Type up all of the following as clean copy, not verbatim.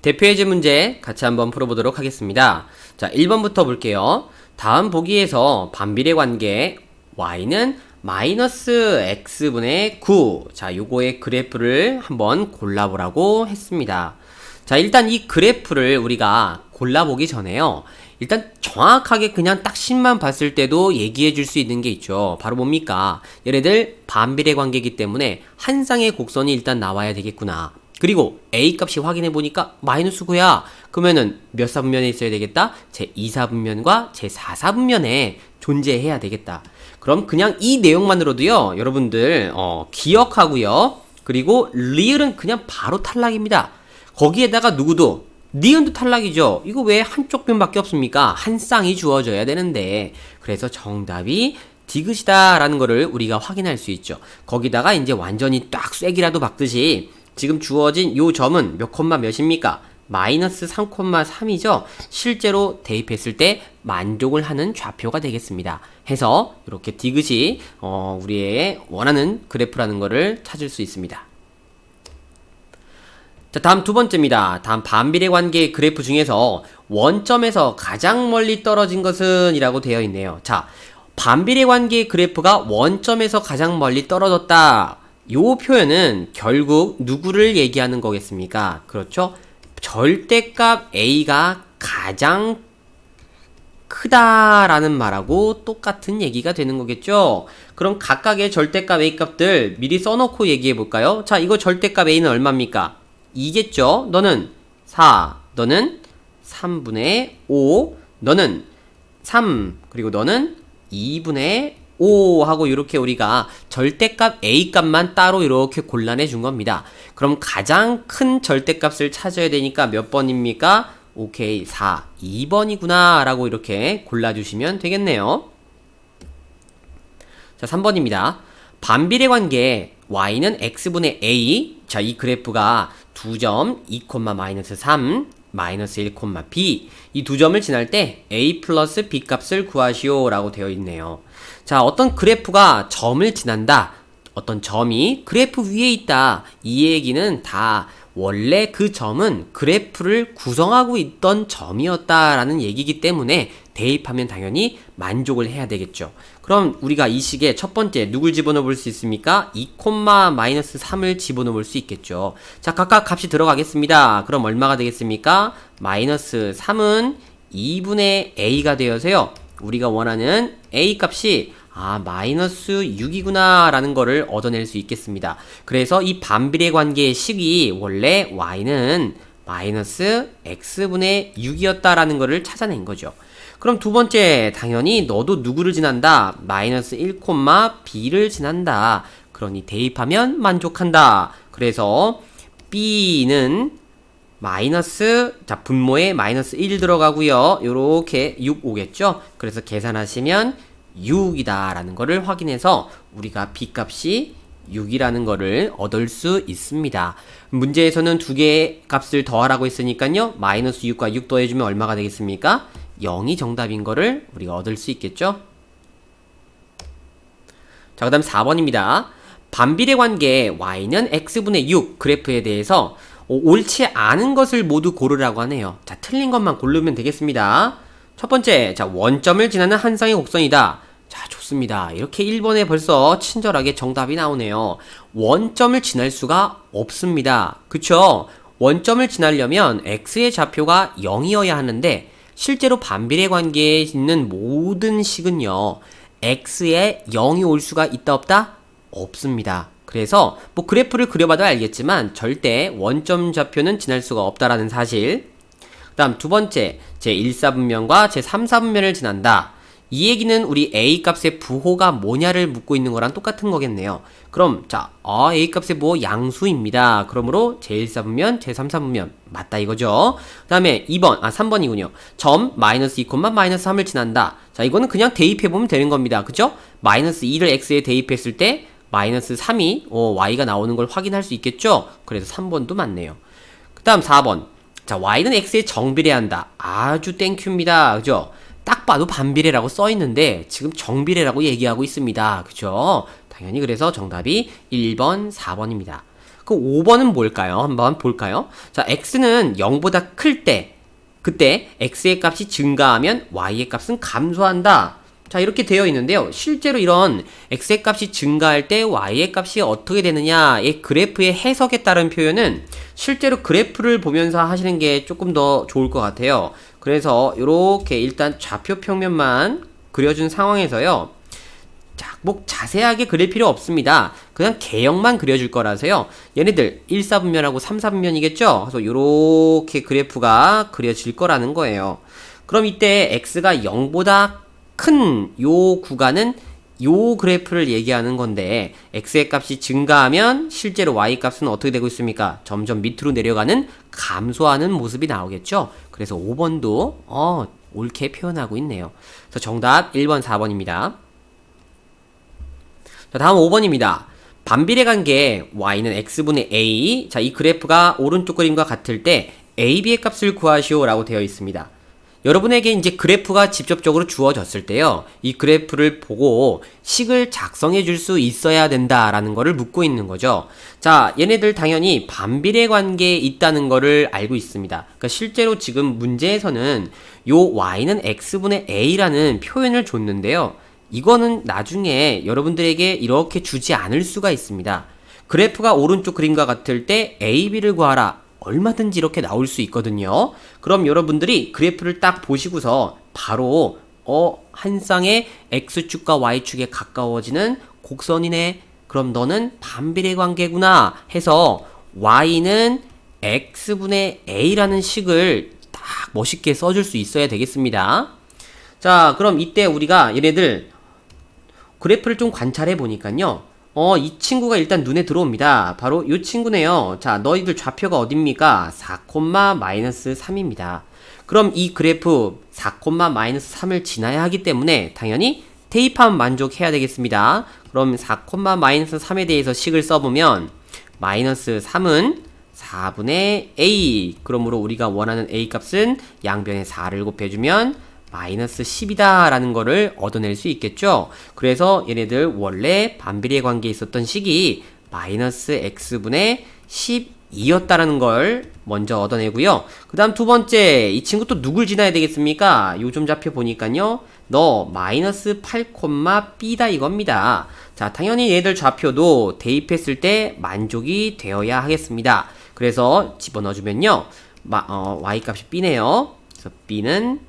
대표예제 문제 같이 한번 풀어보도록 하겠습니다. 자, 1번부터 볼게요. 다음 보기에서 반비례 관계 y는 마이너스 x분의 9. 자, 요거의 그래프를 한번 골라보라고 했습니다. 자, 일단 이 그래프를 우리가 골라보기 전에요. 일단 정확하게 그냥 딱 식만 봤을 때도 얘기해 줄 수 있는 게 있죠. 바로 뭡니까? 얘네들 반비례 관계이기 때문에 한 쌍의 곡선이 일단 나와야 되겠구나. 그리고 a 값이 확인해 보니까 마이너스 9야. 그러면은 몇 사분면에 있어야 되겠다? 제 2사분면과 제 4사분면에 존재해야 되겠다. 그럼 그냥 이 내용만으로도요, 여러분들 기억하고요. 그리고 리을은 그냥 바로 탈락입니다. 거기에다가 누구도 니은도 탈락이죠. 이거 왜 한쪽 변밖에 없습니까? 한 쌍이 주어져야 되는데. 그래서 정답이 디귿이다 라는 거를 우리가 확인할 수 있죠. 거기다가 이제 완전히 딱 쐐기라도 박듯이 지금 주어진 요 점은 몇 콤마 몇입니까? 마이너스 3,3이죠. 실제로 대입했을 때 만족을 하는 좌표가 되겠습니다. 해서 이렇게 디귿이 우리의 원하는 그래프라는 거를 찾을 수 있습니다. 자, 다음 두 번째입니다. 다음 반비례 관계 그래프 중에서 원점에서 가장 멀리 떨어진 것은 이라고 되어 있네요. 자, 반비례 관계 그래프가 원점에서 가장 멀리 떨어졌다. 요 표현은 결국 누구를 얘기하는 거겠습니까? 그렇죠? 절대값 A가 가장 크다라는 말하고 똑같은 얘기가 되는 거겠죠? 그럼 각각의 절대값 A 값들 미리 써놓고 얘기해 볼까요? 자, 이거 절대값 A는 얼마입니까? 2겠죠? 너는 4, 너는 3분의 5, 너는 3, 그리고 너는 2분의 5 하고 이렇게 우리가 절대값 A 값만 따로 이렇게 골라내 준 겁니다. 그럼 가장 큰 절대값을 찾아야 되니까 몇 번입니까? 오케이, 4, 2번이구나 라고 이렇게 골라주시면 되겠네요. 자, 3번입니다. 반비례 관계 y는 x분의 a. 자, 이 그래프가 두 점 2, 마이너스 3, 마이너스 1, b 이 두 점을 지날 때 a 플러스 b 값을 구하시오 라고 되어 있네요. 자, 어떤 그래프가 점을 지난다, 어떤 점이 그래프 위에 있다, 이 얘기는 다 원래 그 점은 그래프를 구성하고 있던 점이었다라는 얘기이기 때문에 대입하면 당연히 만족을 해야 되겠죠. 그럼 우리가 이 식에 첫 번째 누굴 집어넣어 볼 수 있습니까? 2, 마이너스 3을 집어넣어 볼 수 있겠죠. 자, 각각 값이 들어가겠습니다. 그럼 얼마가 되겠습니까? 마이너스 3은 2분의 a가 되어서요, 우리가 원하는 a 값이 마이너스 6이구나 라는 거를 얻어낼 수 있겠습니다. 그래서 이 반비례 관계의 식이 원래 y는 마이너스 x분의 6이었다라는 거를 찾아낸 거죠. 그럼 두 번째, 당연히 너도 누구를 지난다? 마이너스 1, b를 지난다. 그러니 대입하면 만족한다. 그래서 b는 마이너스, 자, 분모에 마이너스 1 들어가고요. 요렇게 6 오겠죠? 그래서 계산하시면 6이다 라는 거를 확인해서 우리가 b 값이 6이라는 거를 얻을 수 있습니다. 문제에서는 두 개의 값을 더하라고 했으니까요, 마이너스 6과 6 더해주면 얼마가 되겠습니까? 0이 정답인 거를 우리가 얻을 수 있겠죠? 자, 그 다음 4번입니다. 반비례 관계 y는 x분의 6 그래프에 대해서 옳지 않은 것을 모두 고르라고 하네요. 자, 틀린 것만 고르면 되겠습니다. 첫 번째, 자, 원점을 지나는 한 쌍의 곡선이다. 자, 좋습니다. 이렇게 1번에 벌써 친절하게 정답이 나오네요. 원점을 지날 수가 없습니다. 그쵸? 원점을 지나려면 x의 좌표가 0이어야 하는데 실제로 반비례 관계에 있는 모든 식은요, x에 0이 올 수가 있다 없다? 없습니다. 그래서 뭐 그래프를 그려봐도 알겠지만 절대 원점 좌표는 지날 수가 없다라는 사실. 그 다음 두 번째, 제 1사분면과 제 3사분면을 지난다. 이 얘기는 우리 a 값의 부호가 뭐냐를 묻고 있는 거랑 똑같은 거겠네요. 그럼 자, a 값의 부호 양수입니다. 그러므로 제 1사분면, 제 3사분면 맞다 이거죠. 그 다음에 3번이군요. 점 마이너스 2, 마이너스 3을 지난다. 자, 이거는 그냥 대입해보면 되는 겁니다. 그죠? 마이너스 2를 x에 대입했을 때 마이너스 3이 y가 나오는 걸 확인할 수 있겠죠? 그래서 3번도 맞네요. 그 다음 4번. 자, y는 x에 정비례한다. 아주 땡큐입니다. 그죠? 딱 봐도 반비례라고 써있는데 지금 정비례라고 얘기하고 있습니다. 그죠? 당연히 그래서 정답이 1번, 4번입니다. 그 5번은 뭘까요? 한번 볼까요? 자, x는 0보다 클 때, 그때 x의 값이 증가하면 y의 값은 감소한다. 자, 이렇게 되어 있는데요. 실제로 이런 x의 값이 증가할 때 y의 값이 어떻게 되느냐의 그래프의 해석에 따른 표현은 실제로 그래프를 보면서 하시는 게 조금 더 좋을 것 같아요. 그래서 이렇게 일단 좌표 평면만 그려준 상황에서요. 자, 뭐 자세하게 그릴 필요 없습니다. 그냥 개형만 그려줄 거라서요. 얘네들 1사분면하고 3사분면이겠죠? 그래서 이렇게 그래프가 그려질 거라는 거예요. 그럼 이때 x가 0보다 큰 요 구간은 요 그래프를 얘기하는 건데 x의 값이 증가하면 실제로 y 값은 어떻게 되고 있습니까? 점점 밑으로 내려가는 감소하는 모습이 나오겠죠? 그래서 5번도 옳게 표현하고 있네요. 그래서 정답 1번, 4번입니다. 자, 다음 5번입니다. 반비례 관계 y는 x분의 a. 자, 이 그래프가 오른쪽 그림과 같을 때 ab의 값을 구하시오 라고 되어 있습니다. 여러분에게 이제 그래프가 직접적으로 주어졌을 때요. 이 그래프를 보고 식을 작성해 줄 수 있어야 된다라는 거를 묻고 있는 거죠. 자, 얘네들 당연히 반비례 관계에 있다는 거를 알고 있습니다. 그러니까 실제로 지금 문제에서는 요 y는 x분의 a라는 표현을 줬는데요. 이거는 나중에 여러분들에게 이렇게 주지 않을 수가 있습니다. 그래프가 오른쪽 그림과 같을 때 AB를 구하라. 얼마든지 이렇게 나올 수 있거든요. 그럼 여러분들이 그래프를 딱 보시고서 바로 한 쌍의 X축과 Y축에 가까워지는 곡선이네. 그럼 너는 반비례 관계구나 해서 Y는 X분의 A라는 식을 딱 멋있게 써줄 수 있어야 되겠습니다. 자, 그럼 이때 우리가 얘네들 그래프를 좀 관찰해 보니까요. 이 친구가 일단 눈에 들어옵니다. 바로 이 친구네요. 자, 너희들 좌표가 어딥니까? 4,-3입니다. 그럼 이 그래프 4,-3을 지나야 하기 때문에 당연히 대입하면 만족해야 되겠습니다. 그럼 4,-3에 대해서 식을 써보면 마이너스 3은 4분의 a. 그러므로 우리가 원하는 a 값은 양변에 4를 곱해주면 마이너스 10이다 라는 거를 얻어낼 수 있겠죠. 그래서 얘네들 원래 반비례 관계에 있었던 식이 마이너스 x분의 12였다라는 걸 먼저 얻어내고요. 그 다음 두 번째, 이 친구 또 누굴 지나야 되겠습니까? 요점 좌표 보니까요. 너 마이너스 8,b다 이겁니다. 자, 당연히 얘들 좌표도 대입했을 때 만족이 되어야 하겠습니다. 그래서 집어넣어주면요. y 값이 b네요. 그래서 b는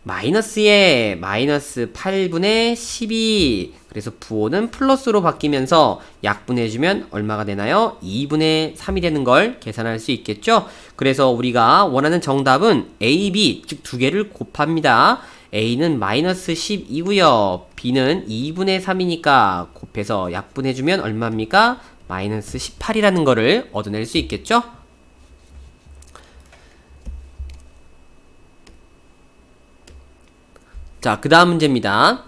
마이너스에 마이너스 8분의 12. 그래서 부호는 플러스로 바뀌면서 약분해주면 얼마가 되나요? 2분의 3이 되는 걸 계산할 수 있겠죠? 그래서 우리가 원하는 정답은 A, B, 즉 두 개를 곱합니다. A는 마이너스 12고요. B는 2분의 3이니까 곱해서 약분해주면 얼마입니까? 마이너스 18이라는 거를 얻어낼 수 있겠죠? 자, 그 다음 문제입니다.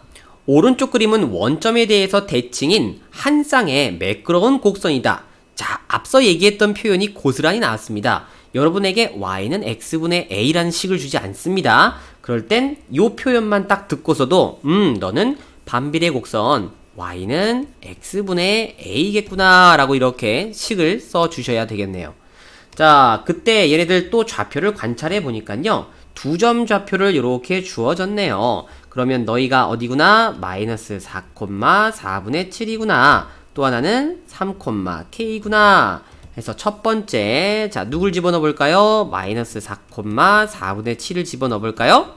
오른쪽 그림은 원점에 대해서 대칭인 한 쌍의 매끄러운 곡선이다. 자, 앞서 얘기했던 표현이 고스란히 나왔습니다. 여러분에게 y는 x분의 a라는 식을 주지 않습니다. 그럴 땐 이 표현만 딱 듣고서도 너는 반비례 곡선 y는 x분의 a겠구나 라고 이렇게 식을 써주셔야 되겠네요. 자, 그때 얘네들 또 좌표를 관찰해 보니까요. 두 점 좌표를 이렇게 주어졌네요. 그러면 너희가 어디구나? 마이너스 4,4분의 7이구나. 또 하나는 3,k구나. 해서 첫 번째, 자, 누굴 집어넣어 볼까요? 마이너스 4,4분의 7을 집어넣어 볼까요?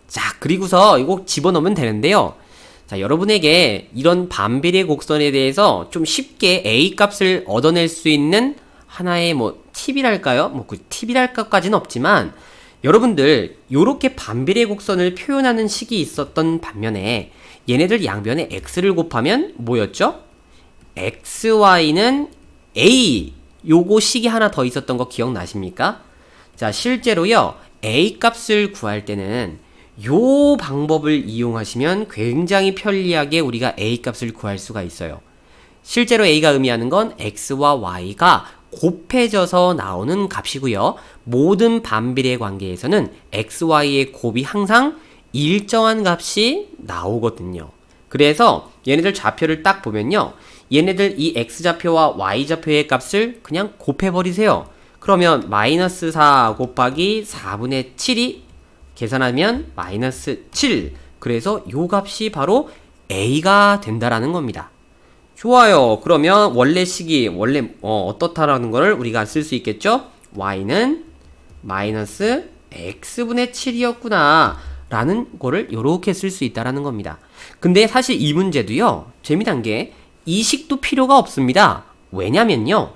자, 그리고서 이거 집어넣으면 되는데요. 자, 여러분에게 이런 반비례 곡선에 대해서 좀 쉽게 a 값을 얻어낼 수 있는 하나의 팁이랄까요? 그 팁이랄 것까지는 없지만 여러분들 요렇게 반비례 곡선을 표현하는 식이 있었던 반면에 얘네들 양변에 x를 곱하면 뭐였죠? xy는 a 요거 식이 하나 더 있었던 거 기억나십니까? 자, 실제로요 a 값을 구할 때는 요 방법을 이용하시면 굉장히 편리하게 우리가 a 값을 구할 수가 있어요. 실제로 a가 의미하는 건 x와 y가 곱해져서 나오는 값이고요. 모든 반비례 관계에서는 x, y의 곱이 항상 일정한 값이 나오거든요. 그래서 얘네들 좌표를 딱 보면요. 얘네들 이 x좌표와 y좌표의 값을 그냥 곱해버리세요. 그러면 마이너스 4 곱하기 4분의 7이 계산하면 마이너스 7. 그래서 요 값이 바로 a가 된다라는 겁니다. 좋아요. 그러면 원래 식이 어떻다라는 거를 우리가 쓸 수 있겠죠? y는 마이너스 x분의 7이었구나 라는 거를 이렇게 쓸 수 있다라는 겁니다. 근데 사실 이 문제도요, 재미난 게 이 식도 필요가 없습니다. 왜냐면요,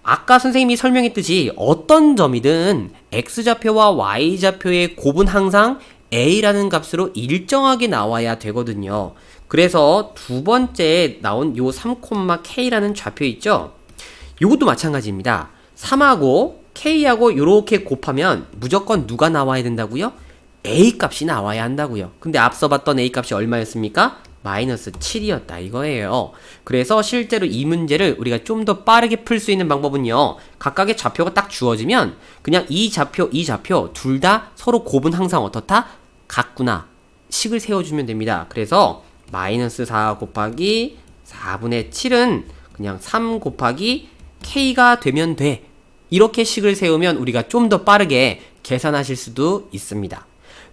아까 선생님이 설명했듯이 어떤 점이든 x좌표와 y좌표의 곱은 항상 a라는 값으로 일정하게 나와야 되거든요. 그래서 두 번째 나온 요 3,k라는 좌표 있죠? 요것도 마찬가지입니다. 3하고 k하고 요렇게 곱하면 무조건 누가 나와야 된다고요? a 값이 나와야 한다고요. 근데 앞서 봤던 a 값이 얼마였습니까? 마이너스 7이었다 이거예요. 그래서 실제로 이 문제를 우리가 좀 더 빠르게 풀 수 있는 방법은요, 각각의 좌표가 딱 주어지면 그냥 이 좌표 둘 다 서로 곱은 항상 어떻다? 같구나 식을 세워주면 됩니다. 그래서 마이너스 4 곱하기 4분의 7은 그냥 3 곱하기 k가 되면 돼. 이렇게 식을 세우면 우리가 좀 더 빠르게 계산하실 수도 있습니다.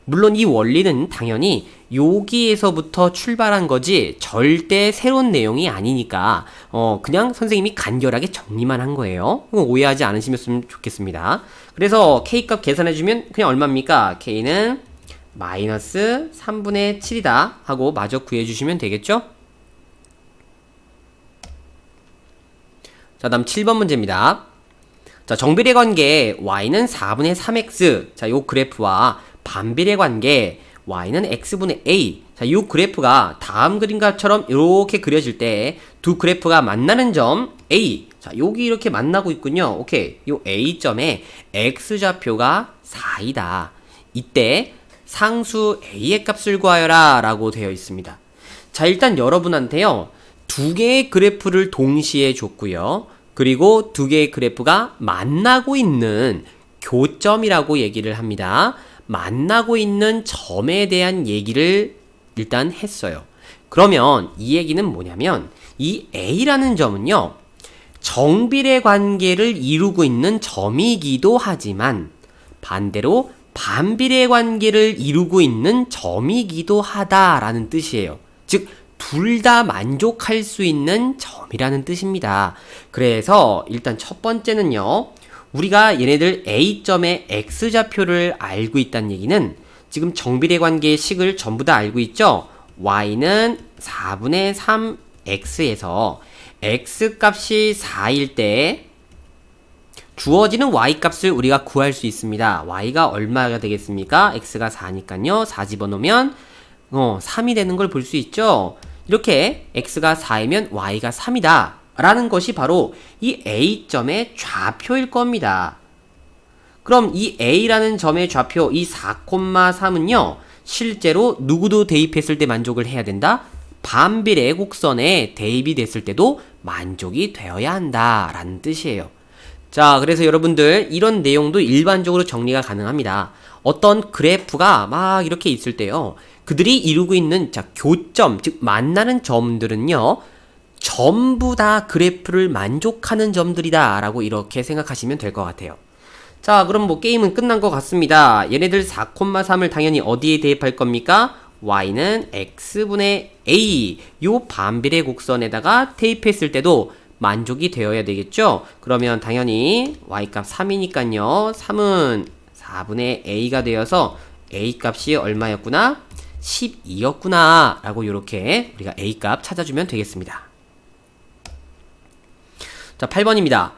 물론 이 원리는 당연히 여기에서부터 출발한 거지 절대 새로운 내용이 아니니까 그냥 선생님이 간결하게 정리만 한 거예요. 오해하지 않으시면 좋겠습니다. 그래서 k값 계산해주면 그냥 얼마입니까? k는 마이너스 3분의 7이다 하고 마저 구해주시면 되겠죠? 자, 다음 7번 문제입니다. 자, 정비례 관계 y는 4분의 3x. 자, 요 그래프와 반비례 관계 y는 x분의 a. 자, 요 그래프가 다음 그림과처럼 이렇게 그려질 때 두 그래프가 만나는 점 a. 자, 여기 이렇게 만나고 있군요. 오케이. 요 a점에 x좌표가 4이다. 이때 상수 a의 값을 구하여라 라고 되어 있습니다. 자, 일단 여러분한테요, 두 개의 그래프를 동시에 줬고요. 그리고 두 개의 그래프가 만나고 있는 교점이라고 얘기를 합니다. 만나고 있는 점에 대한 얘기를 일단 했어요. 그러면 이 얘기는 뭐냐면 이 A라는 점은요, 정비례 관계를 이루고 있는 점이기도 하지만 반대로 반비례 관계를 이루고 있는 점이기도 하다라는 뜻이에요. 즉 둘 다 만족할 수 있는 점이라는 뜻입니다. 그래서 일단 첫 번째는요, 우리가 얘네들 A점의 X좌표를 알고 있다는 얘기는 지금 정비례 관계의 식을 전부 다 알고 있죠? Y는 4분의 3X에서 X값이 4일 때 주어지는 Y값을 우리가 구할 수 있습니다. Y가 얼마가 되겠습니까? X가 4니까요. 4 집어넣으면 3이 되는 걸 볼 수 있죠? 이렇게 X가 4이면 Y가 3이다 라는 것이 바로 이 A점의 좌표일 겁니다. 그럼 이 A라는 점의 좌표 이 4,3은요 실제로 누구도 대입했을 때 만족을 해야 된다? 반비례 곡선에 대입이 됐을 때도 만족이 되어야 한다 라는 뜻이에요. 자, 그래서 여러분들 이런 내용도 일반적으로 정리가 가능합니다. 어떤 그래프가 막 이렇게 있을 때요, 그들이 이루고 있는 교점, 즉 만나는 점들은요 전부 다 그래프를 만족하는 점들이다 라고 이렇게 생각하시면 될 것 같아요. 자, 그럼 뭐 게임은 끝난 것 같습니다. 얘네들 4,3을 당연히 어디에 대입할 겁니까? y는 x분의 a, 요 반비례 곡선에다가 대입했을 때도 만족이 되어야 되겠죠? 그러면 당연히 y값 3이니까요 3은 4분의 a가 되어서 a값이 얼마였구나? 12였구나 라고 이렇게 우리가 a값 찾아주면 되겠습니다. 자, 8번입니다.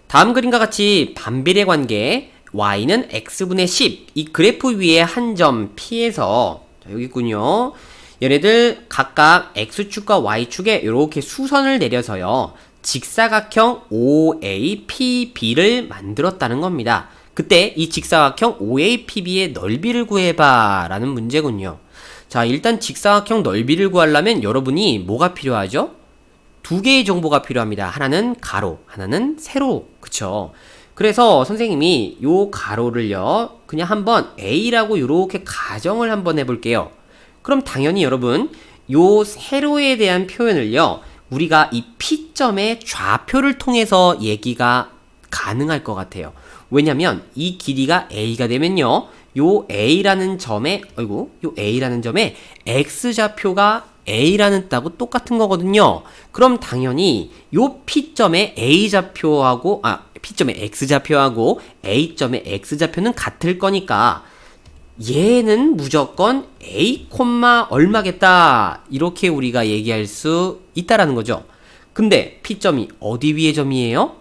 다음 그림과 같이 반비례 관계 y는 x분의 10, 이 그래프 위에 한 점 P에서 여기 있군요. 얘네들 각각 x축과 y축에 이렇게 수선을 내려서요 직사각형 OAPB를 만들었다는 겁니다. 그때 이 직사각형 OAPB의 넓이를 구해봐 라는 문제군요. 자, 일단 직사각형 넓이를 구하려면 여러분이 뭐가 필요하죠? 두 개의 정보가 필요합니다. 하나는 가로, 하나는 세로. 그쵸? 그래서 선생님이 요 가로를요 그냥 한번 A라고 이렇게 가정을 한번 해볼게요. 그럼 당연히 여러분 요 세로에 대한 표현을요 우리가 이 P점의 좌표를 통해서 얘기가 가능할 것 같아요. 왜냐면 이 길이가 A가 되면요. 요 A라는 점에, 요 A라는 점에 X좌표가 A라는 따고 똑같은 거거든요. 그럼 당연히 요 P점의 A좌표하고, P점의 X좌표하고 A점의 X좌표는 같을 거니까 얘는 무조건 A, 얼마겠다. 이렇게 우리가 얘기할 수 있다라는 거죠. 근데 P점이 어디 위의 점이에요?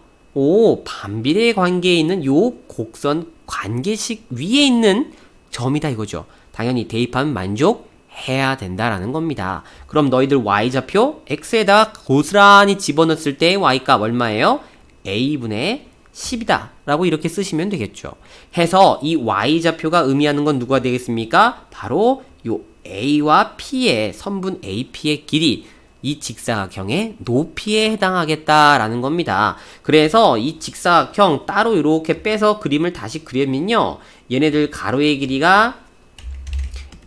반비례 관계에 있는 요 곡선 관계식 위에 있는 점이다 이거죠. 당연히 대입하면 만족해야 된다라는 겁니다. 그럼 너희들 Y좌표 X에다가 고스란히 집어넣었을 때 Y값 얼마예요? A분의 10이다 라고 이렇게 쓰시면 되겠죠. 해서 이 Y좌표가 의미하는 건 누가 되겠습니까? 바로 요 A와 P의 선분 AP의 길이 이 직사각형의 높이에 해당하겠다라는 겁니다. 그래서 이 직사각형 따로 이렇게 빼서 그림을 다시 그리면요. 얘네들 가로의 길이가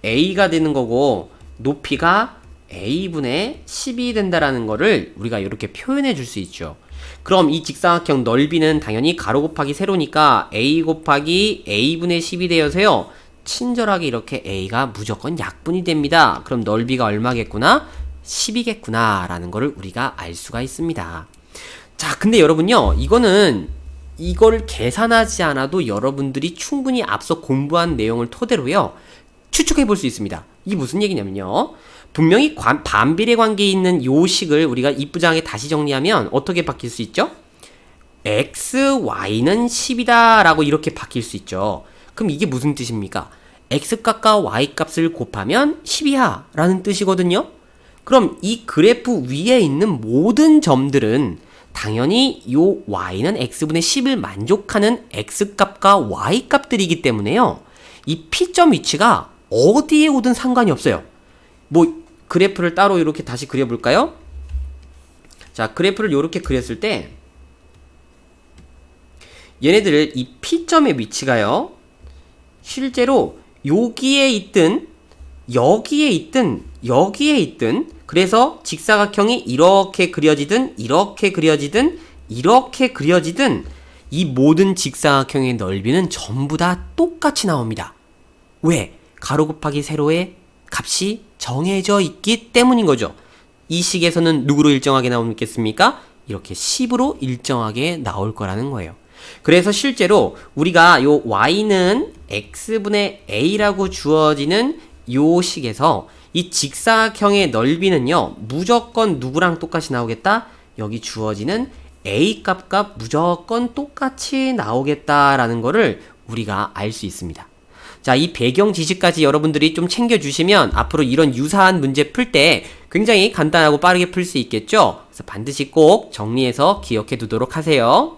A가 되는 거고 높이가 A분의 10이 된다라는 거를 우리가 이렇게 표현해 줄 수 있죠. 그럼 이 직사각형 넓이는 당연히 가로 곱하기 세로니까 A 곱하기 A분의 10이 되어서요. 친절하게 이렇게 A가 무조건 약분이 됩니다. 그럼 넓이가 얼마겠구나? 10이겠구나 라는 거를 우리가 알 수가 있습니다. 자, 근데 여러분요, 이걸 계산하지 않아도 여러분들이 충분히 앞서 공부한 내용을 토대로요 추측해 볼 수 있습니다. 이게 무슨 얘기냐면요, 분명히 반비례 관계에 있는 요 식을 우리가 이부장에 다시 정리하면 어떻게 바뀔 수 있죠? x, y는 10이다 라고 이렇게 바뀔 수 있죠. 그럼 이게 무슨 뜻입니까? x값과 y값을 곱하면 10이야 라는 뜻이거든요. 그럼 이 그래프 위에 있는 모든 점들은 당연히 요 y는 x분의 10을 만족하는 x값과 y값들이기 때문에요. 이 P점 위치가 어디에 오든 상관이 없어요. 뭐 그래프를 따로 이렇게 다시 그려볼까요? 자, 그래프를 이렇게 그렸을 때 얘네들 이 P점의 위치가요, 실제로 여기에 있든 여기에 있든 여기에 있든, 그래서 직사각형이 이렇게 그려지든 이렇게 그려지든 이렇게 그려지든 이 모든 직사각형의 넓이는 전부 다 똑같이 나옵니다. 왜? 가로 곱하기 세로의 값이 정해져 있기 때문인 거죠. 이 식에서는 누구로 일정하게 나오겠습니까? 이렇게 10으로 일정하게 나올 거라는 거예요. 그래서 실제로 우리가 요 y는 x분의 a라고 주어지는 요 식에서 이 직사각형의 넓이는요 무조건 누구랑 똑같이 나오겠다? 여기 주어지는 a 값과 무조건 똑같이 나오겠다라는 거를 우리가 알 수 있습니다. 자, 이 배경 지식까지 여러분들이 좀 챙겨주시면 앞으로 이런 유사한 문제 풀 때 굉장히 간단하고 빠르게 풀 수 있겠죠? 그래서 반드시 꼭 정리해서 기억해 두도록 하세요.